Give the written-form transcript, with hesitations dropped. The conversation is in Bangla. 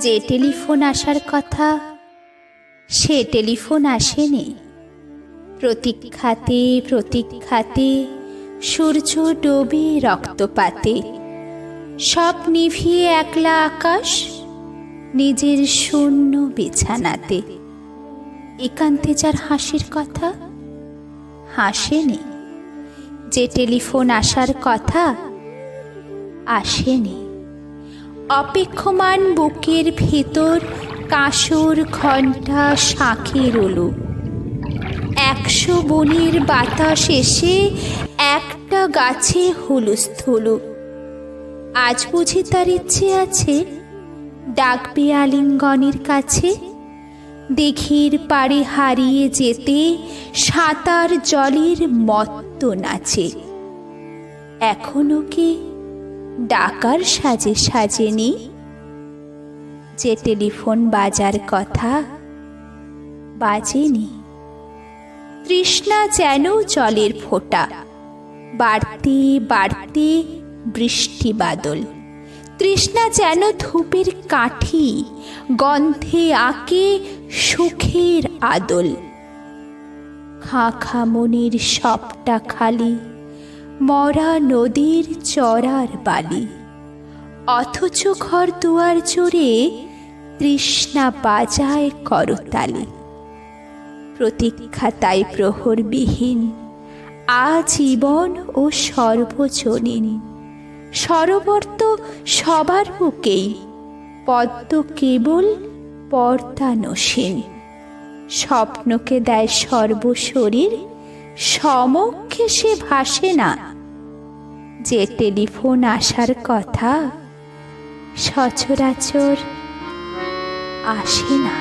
যে টেলিফোন আসার কথা সে টেলিফোন আসেনি। প্রতীক্ষাতে প্রতীক্ষাতে সূর্য ডোবে রক্তপাতে, সব নিভিয়ে একলা আকাশ নিজের শূন্য বিছানাতে। একান্তে যার হাসির কথা হাসেনি। যে টেলিফোন আসার কথা আসেনি। অপেক্ষমান বুকের ভেতর কাঁসর ঘণ্টা শাঁখের ওলু। 100 বনের বাতাস এসে একটা গাছে হুলুস্থুলু। আজ বুঝি তার ইচ্ছে আছে ডাকবে আলিঙ্গনের কাছে। দিঘির পাড়ে হারিয়ে যেতে সাঁতার জলের মত্ত নাচে। এখনো কি ডাকার সাজে সাজেনি। যে টেলিফোন বাজার কথা বাজেনি। তৃষ্ণা যেন জলের ফোঁটা, বাড়তে বাড়তে বৃষ্টি বাদল। তৃষ্ণা যেন ধূপের কাঠি, গন্ধে আঁকে সুখের আদল। খাঁ খাঁ মনের সবটা খালি, মরা নদীর চড়ার বালি। অথচ ঘর দুয়ার জুড়ে তৃষ্ণা বাজায় করতালি। প্রতীক্ষা তাই প্রহরবিহীন, আজীবন ও সর্বজনীন। সরোবর তো সবার বুকেই, পদ্ম কেবল পর্দানসীন। স্বপ্নকে দেয় সর্বশরীর, সমক্ষে সে ভাসে না। যে টেলিফোন আসার কথা সচরাচর আসে না।